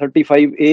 35A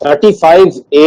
35A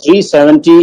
370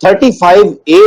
35A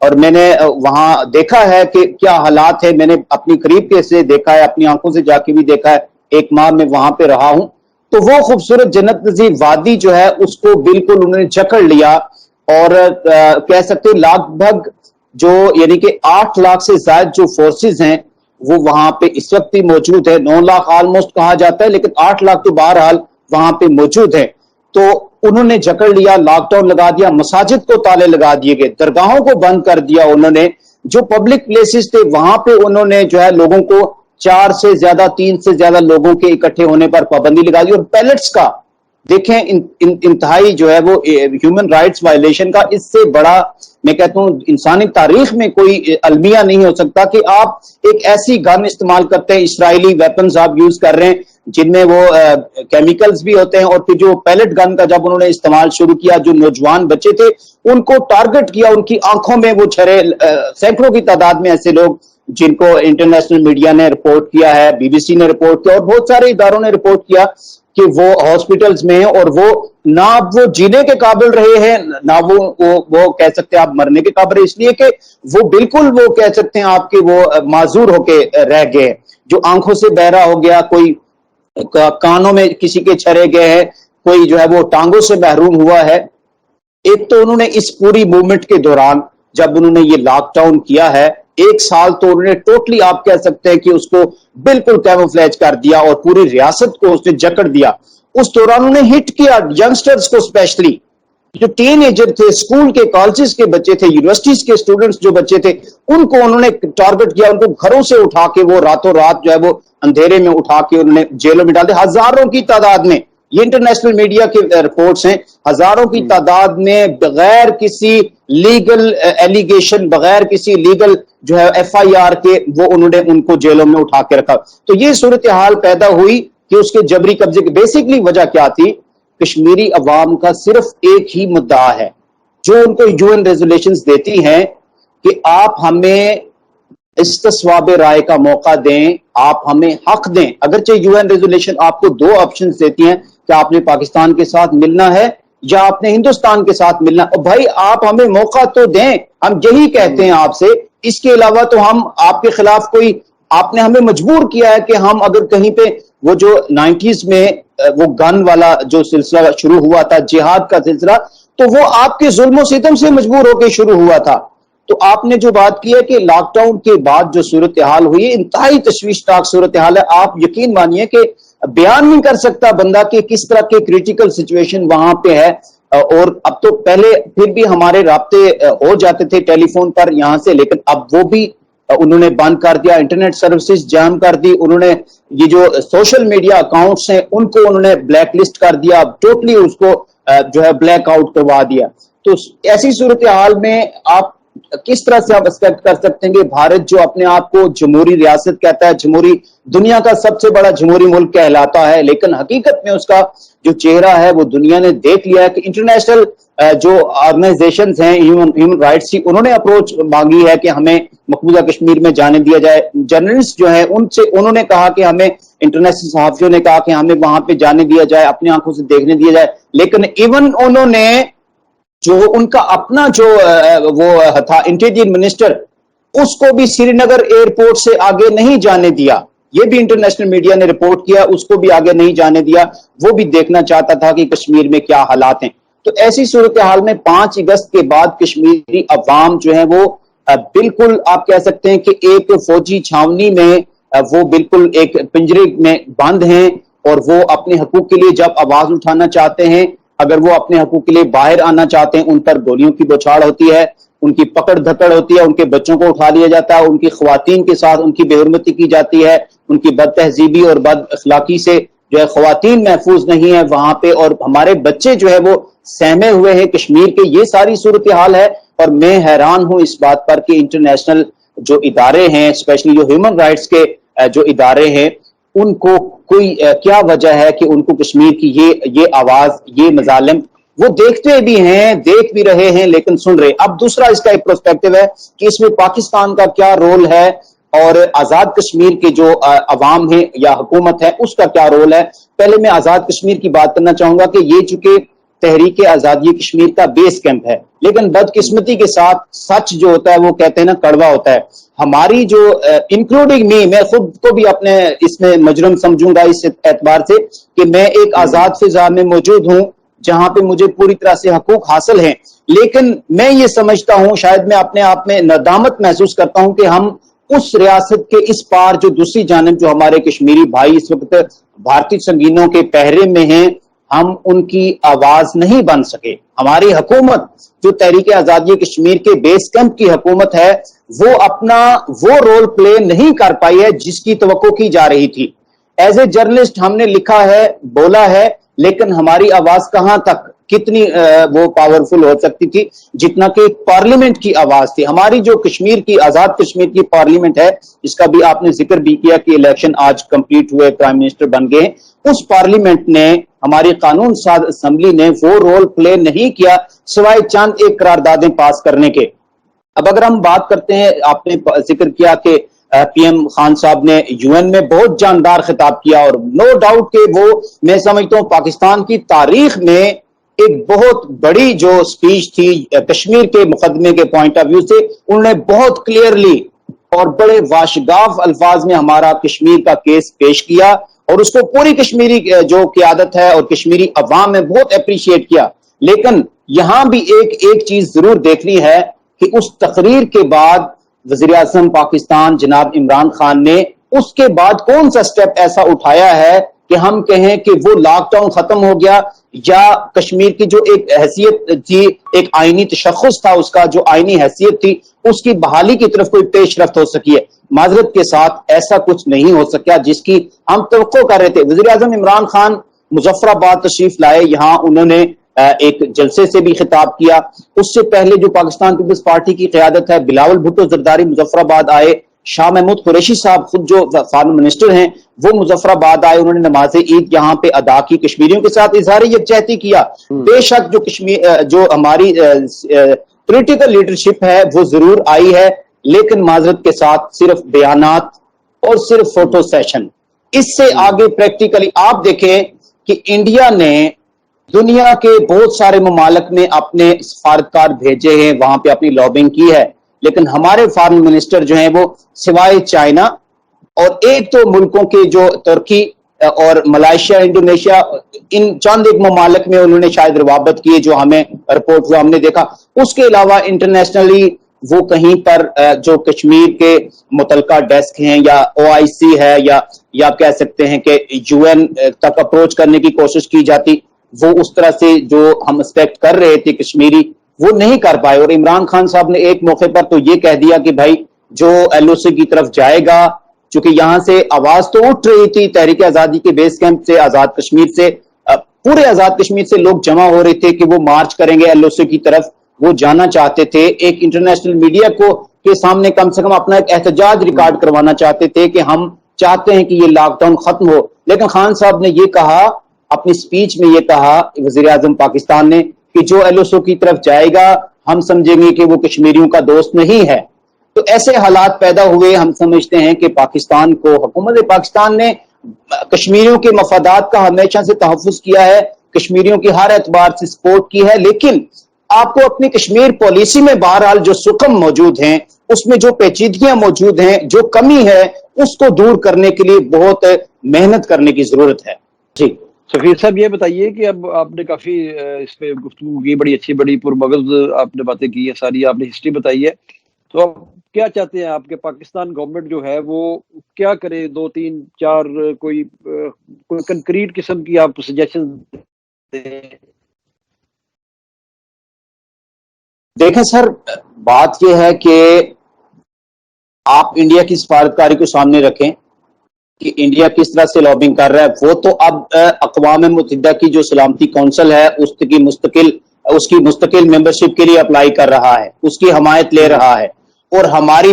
اور میں نے وہاں دیکھا ہے کہ کیا حالات ہے. میں نے اپنی قریب کے سے دیکھا ہے, اپنی آنکھوں سے جا کے بھی دیکھا ہے, 1 ماہ میں وہاں پہ رہا ہوں. تو وہ خوبصورت جنت نظیر وادی جو ہے اس کو بالکل انہوں نے جکڑ لیا, اور کہہ سکتے ہیں لگ بھگ جو یعنی کہ 8 لاکھ سے زائد جو فورسز ہیں وہ وہاں پہ اس وقت بھی موجود ہے. 9 لاکھ آلموسٹ کہا جاتا ہے, لیکن 8 لاکھ تو بہرحال وہاں پہ موجود ہے. تو انہوں نے جکڑ لیا, لاک ڈاؤن لگا دیا, مساجد کو تالے لگا دیے گئے, درگاہوں کو بند کر دیا انہوں نے. جو پبلک پلیسز تھے وہاں پہ انہوں نے جو ہے لوگوں کو 4 سے زیادہ 3 سے زیادہ لوگوں کے اکٹھے ہونے پر پابندی لگا دی. اور پیلٹس کا دیکھیں انتہائی جو ہے وہ ہیومن رائٹس وائلیشن کا, اس سے بڑا میں کہتا ہوں انسانی تاریخ میں کوئی المیہ نہیں ہو سکتا کہ آپ ایک ایسی گن استعمال کرتے ہیں, اسرائیلی ویپنز آپ یوز کر رہے ہیں جن میں وہ کیمیکلز بھی ہوتے ہیں, اور پھر جو پیلٹ گن کا جب انہوں نے استعمال شروع کیا, جو نوجوان بچے تھے ان کو ٹارگٹ کیا, ان کی آنکھوں میں وہ چھرے, سینکڑوں کی تعداد میں ایسے لوگ جن کو انٹرنیشنل میڈیا نے رپورٹ کیا ہے, بی بی سی نے رپورٹ کیا, اور بہت سارے اداروں نے رپورٹ کیا کہ وہ ہاسپٹلز میں ہیں, اور وہ نہ وہ جینے کے قابل رہے ہیں نہ وہ کہہ سکتے ہیں آپ مرنے کے قابل رہے, اس لیے کہ وہ بالکل وہ کہہ سکتے ہیں آپ کے وہ معذور ہو کے رہ گئے, جو آنکھوں سے بہرا ہو گیا, کوئی کانوں میں کسی کے چھرے گئے ہیں, کوئی جو ہے وہ ٹانگوں سے محروم ہوا ہے. ایک تو انہوں نے اس پوری موومنٹ کے دوران جب انہوں نے یہ لاک ڈاؤن کیا ہے 1 سال, تو انہوں نے ٹوٹلی آپ کہہ سکتے ہیں کہ اس کو بالکل کیموفلیج کر دیا اور پوری ریاست کو اس نے جکڑ دیا. اس دوران انہوں نے ہٹ کیا ینگسٹرز کو, اسپیشلی جو ٹین ایجر تھے, اسکول کے کالجز کے بچے تھے, یونیورسٹیز کے اسٹوڈنٹس جو بچے تھے, ان کو انہوں نے ٹارگٹ کیا, ان کو گھروں سے اٹھا کے وہ راتوں رات جو ہے وہ اندھیرے میں اٹھا کے انہوں نے جیلوں میں ڈال دیا, ہزاروں کی تعداد میں. یہ انٹرنیشنل میڈیا کے رپورٹس ہیں, ہزاروں کی تعداد میں بغیر کسی لیگل ایلیگیشن, بغیر کسی لیگل جو ہے FIR کے وہ انہوں نے ان کو جیلوں میں اٹھا کے رکھا. تو یہ صورتحال پیدا ہوئی کہ اس کے جبری قبضے کی بیسکلی وجہ کیا تھی؟ کشمیری عوام کا صرف ایک ہی مدعا ہے جو ان کو UN ریزولیشنز دیتی ہیں کہ آپ ہمیں استصواب رائے کا موقع دیں, آپ ہمیں حق دیں. اگرچہ UN ریزولیشن آپ کو 2 آپشنز دیتی ہیں کہ آپ نے پاکستان کے ساتھ ملنا ہے یا آپ نے ہندوستان کے ساتھ ملنا. اور بھائی آپ ہمیں موقع تو دیں, ہم یہی کہتے ہیں آپ سے. اس کے علاوہ تو ہم آپ کے خلاف کوئی, آپ نے ہمیں مجبور کیا ہے کہ ہم اگر کہیں پہ وہ جو 90s میں وہ گن والا جو سلسلہ شروع ہوا تھا, جہاد کا سلسلہ, تو وہ آپ کے ظلم و ستم سے مجبور ہو کے شروع ہوا تھا. تو آپ نے جو بات کی ہے کہ لاک ڈاؤن کے بعد جو صورتحال ہوئی, انتہائی تشویشناک صورتحال ہے. آپ یقین مانیے کہ بیان نہیں کر سکتا بندہ کہ کس طرح کے کریٹیکل سچویشن وہاں پہ ہے. اور اب تو پہلے پھر بھی ہمارے رابطے ہو جاتے تھے ٹیلی فون پر یہاں سے, لیکن اب وہ بھی انہوں نے بند کر دیا, انٹرنیٹ سروسز جام کر دی, انہوں نے یہ جو سوشل میڈیا اکاؤنٹس ہیں ان کو انہوں نے بلیک لسٹ کر دیا, ٹوٹلی اس کو جو ہے بلیک آؤٹ کروا دیا. تو ایسی صورتحال میں آپ کس طرح سے آپ ایکسپیکٹ کر سکتے ہیں کہ بھارت جو اپنے آپ کو جمہوری ریاست کہتا ہے, جمہوری دنیا کا سب سے بڑا جمہوری ملک کہلاتا ہے, لیکن حقیقت میں اس کا جو چہرہ ہے وہ دنیا نے دیکھ لیا ہے کہ انٹرنیشنل جو آرگنائزیشنز ہیں ہیومن رائٹس کی, انہوں نے اپروچ مانگی ہے کہ ہمیں مقبوضہ کشمیر میں جانے دیا جائے. جرنلسٹ جو ہیں ان سے انہوں نے کہا کہ ہمیں, انٹرنیشنل صحافیوں نے کہا کہ ہمیں وہاں پہ جانے دیا جائے, اپنی آنکھوں سے دیکھنے دیا جائے. لیکن ایون انہوں نے جو ان کا اپنا جو وہ تھا انٹیریئر منسٹر, اس کو بھی سری نگر ایئرپورٹ سے آگے نہیں جانے دیا. یہ بھی انٹرنیشنل میڈیا نے رپورٹ کیا, اس کو بھی آگے نہیں جانے دیا. وہ بھی دیکھنا چاہتا تھا کہ کشمیر میں کیا حالات ہیں. تو ایسی صورتحال میں 5 اگست کے بعد کشمیری عوام جو ہے وہ بالکل آپ کہہ سکتے ہیں کہ ایک فوجی چھاونی میں وہ بالکل ایک پنجرے میں بند ہیں, اور وہ اپنے حقوق کے لیے جب آواز اٹھانا چاہتے ہیں, اگر وہ اپنے حقوق کے لیے باہر آنا چاہتے ہیں, ان پر گولیوں کی بوچھاڑ ہوتی ہے, ان کی پکڑ دھکڑ ہوتی ہے, ان کے بچوں کو اٹھا لیا جاتا ہے, ان کی خواتین کے ساتھ ان کی بے حرمتی کی جاتی ہے, ان کی بد تہذیبی اور بد اخلاقی سے جو ہے خواتین محفوظ نہیں ہے وہاں پہ, اور ہمارے بچے جو ہے وہ سہمے ہوئے ہیں کشمیر کے. یہ ساری صورتحال ہے, اور میں حیران ہوں اس بات پر کہ انٹرنیشنل جو ادارے ہیں, اسپیشلی جو ہیومن رائٹس کے جو ادارے ہیں, ان کو کوئی کیا وجہ ہے کہ ان کو کشمیر کی یہ آواز, یہ مظالم وہ دیکھتے بھی ہیں, دیکھ بھی رہے ہیں, لیکن سن رہے. اب دوسرا اس کا ایک پرسپیکٹو ہے کہ اس میں پاکستان کا کیا رول ہے, اور آزاد کشمیر کے جو عوام ہیں یا حکومت ہے اس کا کیا رول ہے. پہلے میں آزاد کشمیر کی بات کرنا چاہوں گا کہ یہ چونکہ تحریک آزادی کشمیر کا بیس کیمپ ہے, لیکن بدقسمتی کے ساتھ سچ جو ہوتا ہے وہ کہتے ہیں نا کڑوا ہوتا ہے. ہماری جو انکلوڈنگ میں خود کو بھی اپنے اس میں مجرم سمجھوں گا اس اعتبار سے کہ میں ایک آزاد فضا میں موجود ہوں جہاں پہ مجھے پوری طرح سے حقوق حاصل ہیں، لیکن میں یہ سمجھتا ہوں، شاید میں اپنے آپ میں ندامت محسوس کرتا ہوں کہ ہم اس ریاست کے اس پار جو دوسری جانب جو ہمارے کشمیری بھائی اس وقت بھارتی سنگینوں کے پہرے میں ہیں، ہم ان کی آواز نہیں بن سکے. ہماری حکومت جو تحریک آزادی کشمیر کے بیس کیمپ کی حکومت ہے وہ اپنا وہ رول پلے نہیں کر پائی ہے جس کی توقع کی جا رہی تھی. ایز اے جرنلسٹ ہم نے لکھا ہے، بولا ہے، لیکن ہماری آواز کہاں تک کتنی وہ پاورفل ہو سکتی تھی جتنا کہ پارلیمنٹ کی آواز تھی. ہماری جو کشمیر کی آزاد کشمیر کی پارلیمنٹ ہے جس کا بھی آپ نے ذکر بھی کیا کہ الیکشن آج کمپلیٹ ہوئے، پرائم منسٹر بن گئے، اس پارلیمنٹ نے، ہماری قانون ساز اسمبلی نے وہ رول پلے نہیں کیا سوائے چند ایک قراردادیں پاس کرنے کے. اب اگر ہم بات کرتے ہیں، آپ نے ذکر کیا کہ پی ایم خان صاحب نے یو این میں بہت جاندار خطاب کیا، اور نو ڈاؤٹ کہ وہ میں سمجھتا ہوں پاکستان کی تاریخ میں ایک بہت بڑی جو سپیچ تھی کشمیر کے مقدمے کے پوائنٹ آف ویو سے. انہوں نے بہت کلیئرلی اور بڑے واشگاف الفاظ میں ہمارا کشمیر کا کیس پیش کیا، اور اس کو پوری کشمیری جو قیادت ہے اور کشمیری عوام نے بہت اپریشیٹ کیا. لیکن یہاں بھی ایک چیز ضرور دیکھنی ہے کہ اس تقریر کے بعد وزیر اعظم پاکستان جناب عمران خان نے اس کے بعد کون سا سٹیپ ایسا اٹھایا ہے کہ ہم کہیں کہ وہ لاک ڈاؤن ختم ہو گیا، یا کشمیر کی جو ایک حیثیت تھی، ایک آئینی تشخص تھا اس کا، جو آئینی حیثیت تھی اس کی بحالی کی طرف کوئی پیش رفت ہو سکی ہے. معذرت کے ساتھ ایسا کچھ نہیں ہو سکا جس کی ہم توقع کر رہے تھے. وزیر اعظم عمران خان مظفر آباد تشریف لائے، یہاں انہوں نے ایک جلسے سے بھی خطاب کیا. اس سے پہلے جو پاکستان پیپلز پارٹی کی قیادت ہے بلاول بھٹو زرداری مظفر آباد آئے، شاہ محمود قریشی صاحب خود جو فارن منسٹر ہیں وہ مظفر آباد آئے، انہوں نے نماز عید یہاں پہ ادا کی، کشمیریوں کے ساتھ اظہار یکجہتی کیا. بے شک جو ہماری پولیٹیکل لیڈرشپ ہے وہ ضرور آئی ہے، لیکن معذرت کے ساتھ صرف بیانات اور صرف فوٹو سیشن. اس سے آگے پریکٹیکلی آپ دیکھیں کہ انڈیا نے دنیا کے بہت سارے ممالک میں اپنے سفارتکار بھیجے ہیں، وہاں پہ اپنی لابنگ کی ہے، لیکن ہمارے فارن منسٹر جو ہیں وہ سوائے چائنا اور ایک تو ملکوں کے جو ترکی اور ملائیشیا، انڈونیشیا، ان چند ایک ممالک میں انہوں نے شاید روابط کیے جو ہمیں رپورٹ ہوا، ہم نے دیکھا. اس کے علاوہ انٹرنیشنلی وہ کہیں پر جو کشمیر کے متعلقہ ڈیسک ہیں یا او آئی سی ہے یا آپ کہہ سکتے ہیں کہ یو این تک اپروچ کرنے کی کوشش کی جاتی، وہ اس طرح سے جو ہم ایکسپیکٹ کر رہے تھے کشمیری وہ نہیں کر پائے. اور عمران خان صاحب نے ایک موقع پر تو یہ کہہ دیا کہ بھائی جو ایل او سی کی طرف جائے گا، چونکہ یہاں سے آواز تو اٹھ رہی تھی تحریک آزادی کے بیس کیمپ سے، آزاد کشمیر سے، پورے آزاد کشمیر سے لوگ جمع ہو رہے تھے کہ وہ مارچ کریں گے ایل او سی کی طرف، وہ جانا چاہتے تھے، ایک انٹرنیشنل میڈیا کو کے سامنے کم سے کم اپنا ایک احتجاج ریکارڈ کروانا چاہتے تھے کہ ہم چاہتے ہیں کہ یہ لاک ڈاؤن ختم ہو. لیکن خان صاحب نے یہ کہا اپنی سپیچ میں، یہ کہا وزیر اعظم پاکستان نے کہ جو ایل او سی کی طرف جائے گا ہم سمجھیں گے کہ وہ کشمیریوں کا دوست نہیں ہے. تو ایسے حالات پیدا ہوئے. ہم سمجھتے ہیں کہ پاکستان کو، حکومت پاکستان نے کشمیریوں کے مفادات کا ہمیشہ سے تحفظ کیا ہے، کشمیریوں کی ہر اعتبار سے سپورٹ کی ہے، لیکن آپ کو اپنی کشمیر پالیسی میں بہرحال جو سکم موجود ہیں، اس میں جو پیچیدگیاں موجود ہیں، جو کمی ہے، اس کو دور کرنے کے لیے بہت محنت کرنے کی ضرورت ہے. جی سفیر صاحب یہ بتائیے کہ اب آپ نے کافی اس پہ گفتگو کی، بڑی اچھی بڑی پرمغز آپ نے باتیں کی ہیں، ساری آپ نے ہسٹری بتائی ہے، تو اب کیا چاہتے ہیں آپ کے پاکستان گورنمنٹ جو ہے وہ کیا کرے؟ 2 3 4 کوئی کنکریٹ قسم کی آپ سجیشن دیں. دیکھیں سر، بات یہ ہے کہ آپ انڈیا کی سفارتکاری کو سامنے رکھیں کہ انڈیا کس طرح سے لابنگ کر رہا ہے. وہ تو اب اقوام متحدہ کی جو سلامتی کونسل ہے اس کی مستقل ممبرشپ کے لیے اپلائی کر رہا ہے، اس کی حمایت لے رہا ہے. اور ہماری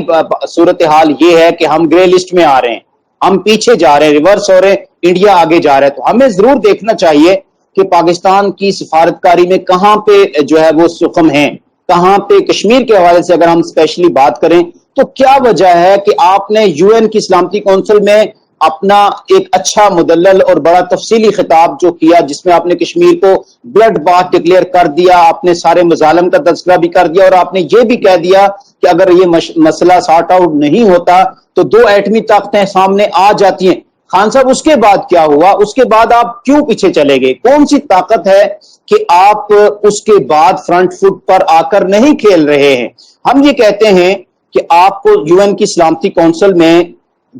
صورتحال یہ ہے کہ ہم گرے لسٹ میں آ رہے ہیں، ہم پیچھے جا رہے ہیں، ریورس ہو رہے ہیں، انڈیا آگے جا رہا ہے. تو ہمیں ضرور دیکھنا چاہیے کہ پاکستان کی سفارتکاری میں کہاں پہ جو ہے وہ سکم ہیں، کہاں پہ کشمیر کے حوالے سے اگر ہم اسپیشلی بات کریں تو کیا وجہ ہے کہ آپ نے یو این کی سلامتی کونسل میں اپنا ایک اچھا مدلل اور بڑا تفصیلی خطاب جو کیا، جس میں آپ نے کشمیر کو بلڈ بات ڈکلیئر کر دیا، آپ نے سارے مظالم کا تذکرہ بھی کر دیا، اور آپ نے یہ بھی کہہ دیا کہ اگر یہ مسئلہ سارٹ آؤٹ نہیں ہوتا تو 2 ایٹمی طاقتیں سامنے آ جاتی ہیں۔ خان صاحب، اس کے بعد کیا ہوا؟ اس کے بعد آپ کیوں پیچھے چلے گئے؟ کون سی طاقت ہے کہ آپ اس کے بعد فرنٹ فٹ پر آ کر نہیں کھیل رہے ہیں؟ ہم یہ کہتے ہیں کہ آپ کو یو این کی سلامتی کونسل میں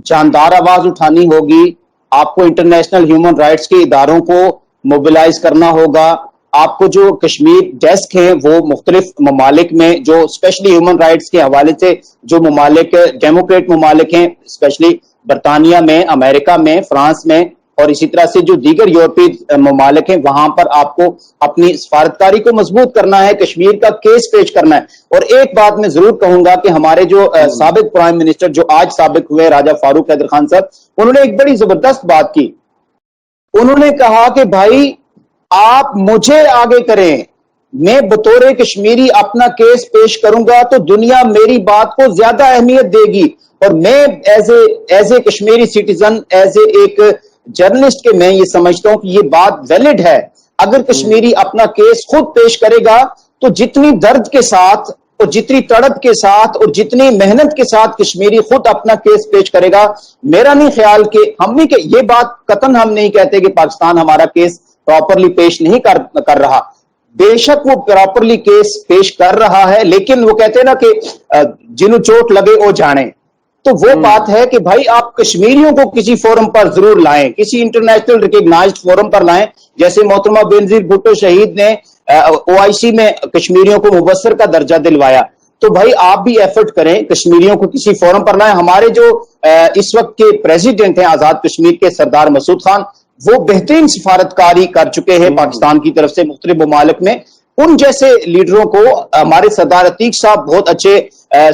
جاندار آواز اٹھانی ہوگی، آپ کو انٹرنیشنل ہیومن رائٹس کے اداروں کو موبلائز کرنا ہوگا، آپ کو جو کشمیر ڈیسک ہیں وہ مختلف ممالک میں جو اسپیشلی ہیومن رائٹس کے حوالے سے جو ممالک ڈیموکریٹ ممالک ہیں، اسپیشلی برطانیہ میں، امریکہ میں، فرانس میں، اور اسی طرح سے جو دیگر یورپی ممالک ہیں، وہاں پر آپ کو اپنی سفارتکاری کو مضبوط کرنا ہے، کشمیر کا کیس پیش کرنا ہے۔ اور ایک بات میں ضرور کہوں گا کہ ہمارے جو سابق پرائم منسٹر جو آج سابق ہوئے راجہ فاروق حیدر خان صاحب، انہوں نے ایک بڑی زبردست بات کی۔ انہوں نے کہا کہ بھائی آپ مجھے آگے کریں، میں بطور کشمیری اپنا کیس پیش کروں گا تو دنیا میری بات کو زیادہ اہمیت دے گی، اور میں as a Kashmiri citizen, as a ایک جرنلسٹ کے میں یہ سمجھتا ہوں کہ یہ بات ویلڈ ہے۔ اگر کشمیری اپنا کیس خود پیش کرے گا تو جتنی درد کے ساتھ اور جتنی تڑپ کے ساتھ اور جتنی محنت کے ساتھ کشمیری خود اپنا کیس پیش کرے گا، میرا نہیں خیال کہ ہم نہیں کہ یہ بات قطعاً ہم نہیں کہتے کہ پاکستان ہمارا کیس پراپرلی پیش نہیں کر رہا، بے شک وہ پراپرلی کیس پیش کر رہا ہے، لیکن وہ کہتے ہیں نا کہ جنوں چوٹ لگے وہ جانے، تو وہ بات ہے کہ بھائی آپ کشمیریوں کو کسی فورم پر ضرور لائیں، کسی انٹرنیشنل ریکگنائزڈ فورم پر لائیں، جیسے محترمہ بینظیر بھٹو شہید نے او آئی سی میں کشمیریوں کو مبصر کا درجہ دلوایا، تو بھائی آپ بھی ایفرٹ کریں، کشمیریوں کو کسی فورم پر لائیں۔ ہمارے جو اس وقت کے پریزیڈنٹ ہیں آزاد کشمیر کے سردار مسعود خان، وہ بہترین سفارتکاری کر چکے ہیں پاکستان کی طرف سے مختلف ممالک میں، ان جیسے لیڈروں کو ہمارے سردار عتیق صاحب بہت اچھے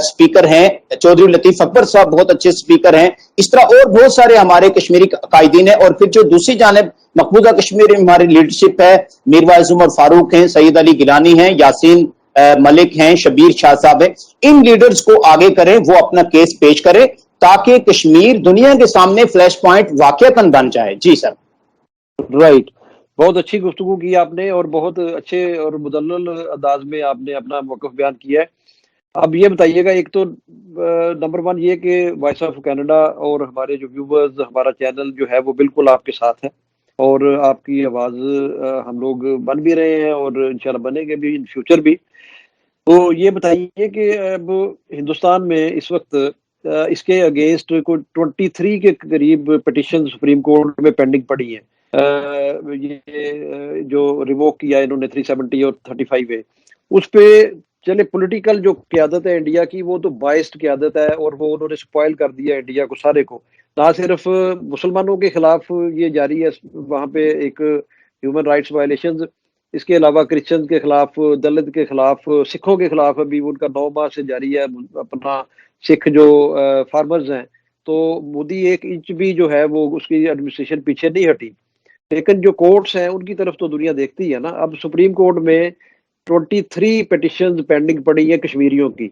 سپیکر ہیں، چودھری لطیف اکبر صاحب بہت اچھے سپیکر ہیں، اس طرح اور بہت سارے ہمارے کشمیری قائدین ہیں، اور پھر جو دوسری جانب مقبوضہ کشمیر میں ہماری لیڈرشپ ہے، میر وائز عمر فاروق ہیں، سید علی گیلانی ہیں، یاسین ملک ہیں، شبیر شاہ صاحب ہیں، ان لیڈرز کو آگے کریں، وہ اپنا کیس پیش کریں تاکہ کشمیر دنیا کے سامنے فلیش پوائنٹ واقعتاً بن جائے۔ جی سر۔ رائٹ، بہت اچھی گفتگو کی آپ نے، اور بہت اچھے اور مدلل انداز میں آپ نے اپنا موقف بیان کیا ہے۔ اب یہ بتائیے گا، ایک تو نمبر 1 یہ کہ وائس آف کینیڈا اور ہمارے جو ویورز، ہمارا چینل جو ہے وہ بالکل آپ کے ساتھ ہے، اور آپ کی آواز ہم لوگ بن بھی رہے ہیں اور انشاءاللہ بنیں گے بھی ان فیوچر بھی۔ تو یہ بتائیے کہ اب ہندوستان میں اس وقت اس کے اگینسٹ کوئی 23 کے قریب پٹیشن سپریم کورٹ میں پینڈنگ پڑی ہیں۔ یہ جو ریووک کیا انہوں نے 370 اور 35 ہے، اس پہ چلے پولیٹیکل جو قیادت ہے انڈیا کی، وہ تو بائسڈ قیادت ہے، اور وہ انہوں نے سپوائل کر دیا انڈیا کو سارے کو۔ نہ صرف مسلمانوں کے خلاف یہ جاری ہے وہاں پہ ایک ہیومن رائٹس وائلیشنز، اس کے علاوہ کرسچن کے خلاف، دلت کے خلاف، سکھوں کے خلاف ابھی ان کا 9 ماہ سے جاری ہے اپنا سکھ جو فارمرز ہیں۔ تو مودی 1 انچ بھی جو ہے وہ اس کی ایڈمنسٹریشن پیچھے نہیں ہٹی، لیکن جو کورٹس ہیں ان کی طرف تو دنیا دیکھتی ہے نا۔ اب سپریم کورٹ میں 23 پیٹیشنز پینڈنگ پڑی ہیں کشمیریوں کی،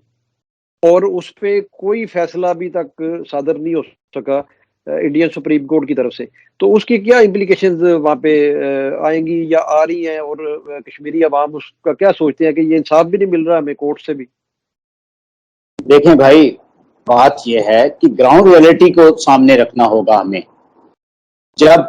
اور اس پہ کوئی فیصلہ ابھی تک صادر نہیں ہو سکا انڈین سپریم کورٹ کی طرف سے۔ تو اس کی کیا امپلیکیشنز وہاں پہ آئیں گی یا آ رہی ہیں، اور کشمیری عوام اس کا کیا سوچتے ہیں کہ یہ انصاف بھی نہیں مل رہا ہمیں کورٹ سے بھی؟ دیکھیں بھائی، بات یہ ہے کہ گراؤنڈ ریئلٹی کو سامنے رکھنا ہوگا ہمیں۔ جب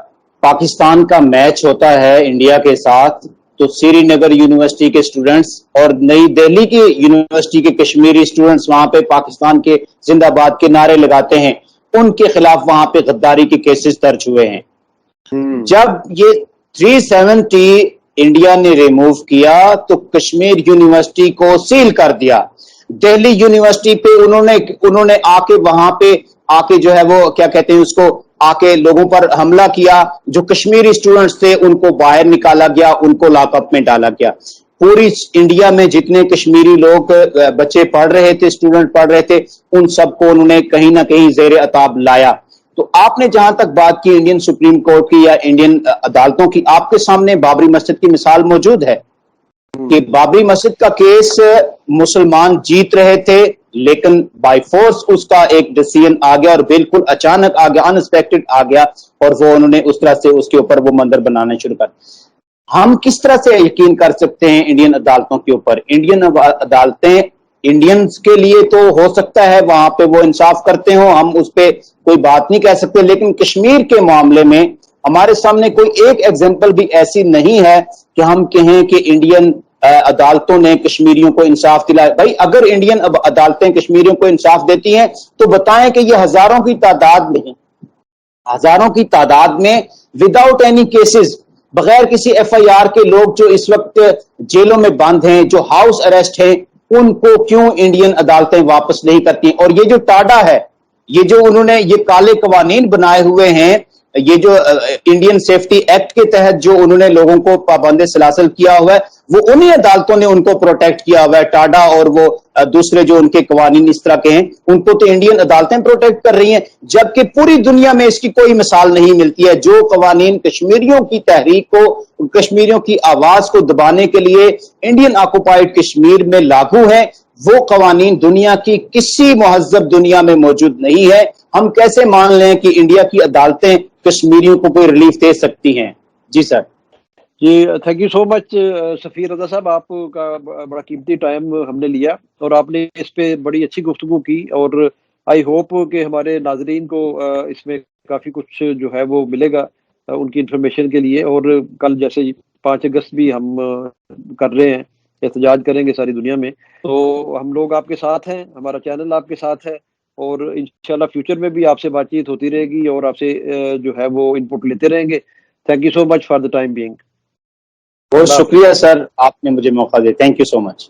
پاکستان کا میچ ہوتا ہے انڈیا کے ساتھ تو سری نگر یونیورسٹی کے سٹوڈنٹس اور نئی دہلی کی یونیورسٹی کے کشمیری سٹوڈنٹس وہاں پہ پاکستان کے زندہ باد کے نعرے لگاتے ہیں، ان کے خلاف وہاں پہ غداری کے کیسز درج ہوئے ہیں۔ جب یہ 370 انڈیا نے ریموو کیا تو کشمیر یونیورسٹی کو سیل کر دیا۔ دہلی یونیورسٹی پہ انہوں نے آ کے وہاں پہ آ کے جو ہے وہ کیا کہتے ہیں اس کو، آ کے لوگوں پر حملہ کیا، جو کشمیری سٹوڈنٹس تھے ان کو باہر نکالا گیا، ان کو لاک اپ میں ڈالا گیا۔ پوری انڈیا میں جتنے کشمیری لوگ بچے پڑھ رہے تھے، اسٹوڈنٹ پڑھ رہے تھے، ان سب کو انہوں نے کہیں نہ کہیں زیر عتاب لایا۔ تو آپ نے جہاں تک بات کی انڈین سپریم کورٹ کی یا انڈین عدالتوں کی، آپ کے سامنے بابری مسجد کی مثال موجود ہے کہ بابری مسجد کا کیس مسلمان جیت رہے تھے، لیکن بائی فورس اس کا ایک ڈیسیژن آ گیا اور بالکل اچانک آ گیا, انسپیکٹڈ آ گیا, اور وہ انہوں نے اس طرح سے اس کے اوپر وہ منظر بنانا شروع کر. ہم کس طرح سے یقین کر سکتے ہیں انڈین عدالتوں کے اوپر؟ انڈین عدالتیں انڈینز کے لیے تو ہو سکتا ہے وہاں پہ وہ انصاف کرتے ہوں, ہم اس پہ کوئی بات نہیں کہہ سکتے, لیکن کشمیر کے معاملے میں ہمارے سامنے کوئی ایک ایگزامپل بھی ایسی نہیں ہے کہ ہم کہیں کہ انڈین عدالتوں نے کشمیریوں کو انصاف دلایا. بھائی اگر انڈین عدالتیں کشمیریوں کو انصاف دیتی ہیں تو بتائیں کہ یہ ہزاروں کی تعداد میں, ہزاروں کی تعداد میں وداؤٹ اینی کیسز, بغیر کسی ایف آئی آر کے لوگ جو اس وقت جیلوں میں بند ہیں, جو ہاؤس اریسٹ ہیں, ان کو کیوں انڈین عدالتیں واپس نہیں کرتی؟ اور یہ جو ٹاڈا ہے, یہ جو انہوں نے یہ کالے قوانین بنائے ہوئے ہیں, یہ جو انڈین سیفٹی ایکٹ کے تحت جو انہوں نے لوگوں کو پابند سلاسل کیا ہوا ہے, وہ انہی عدالتوں نے ان کو پروٹیکٹ کیا ہوا ہے. ٹاڈا اور وہ دوسرے جو ان کے قوانین اس طرح کے ہیں, ان کو تو انڈین عدالتیں پروٹیکٹ کر رہی ہیں, جبکہ پوری دنیا میں اس کی کوئی مثال نہیں ملتی ہے. جو قوانین کشمیریوں کی تحریک کو, کشمیریوں کی آواز کو دبانے کے لیے انڈین آکوپائڈ کشمیر میں لاگو ہیں, وہ قوانین دنیا کی کسی مہذب دنیا میں موجود نہیں ہے. ہم کیسے مان لیں کہ انڈیا کی عدالتیں کشمیریوں کو کوئی ریلیف دے سکتی ہیں؟ جی سر. جی تھینک یو سو مچ سفیر رضا صاحب, آپ کا بڑا قیمتی ٹائم ہم نے لیا اور آپ نے اس پہ بڑی اچھی گفتگو کی, اور آئی ہوپ کہ ہمارے ناظرین کو اس میں کافی کچھ جو ہے وہ ملے گا ان کی انفارمیشن کے لیے. اور کل جیسے 5 اگست بھی ہم کر رہے ہیں, احتجاج کریں گے ساری دنیا میں, تو ہم لوگ آپ کے ساتھ ہیں, ہمارا چینل آپ کے ساتھ ہے, اور انشاءاللہ فیوچر میں بھی آپ سے بات چیت ہوتی رہے گی اور آپ سے جو ہے وہ انپٹ لیتے رہیں گے. Thank you so much for the time being. بہت شکریہ سر, آپ نے مجھے موقع دیا. Thank you so much.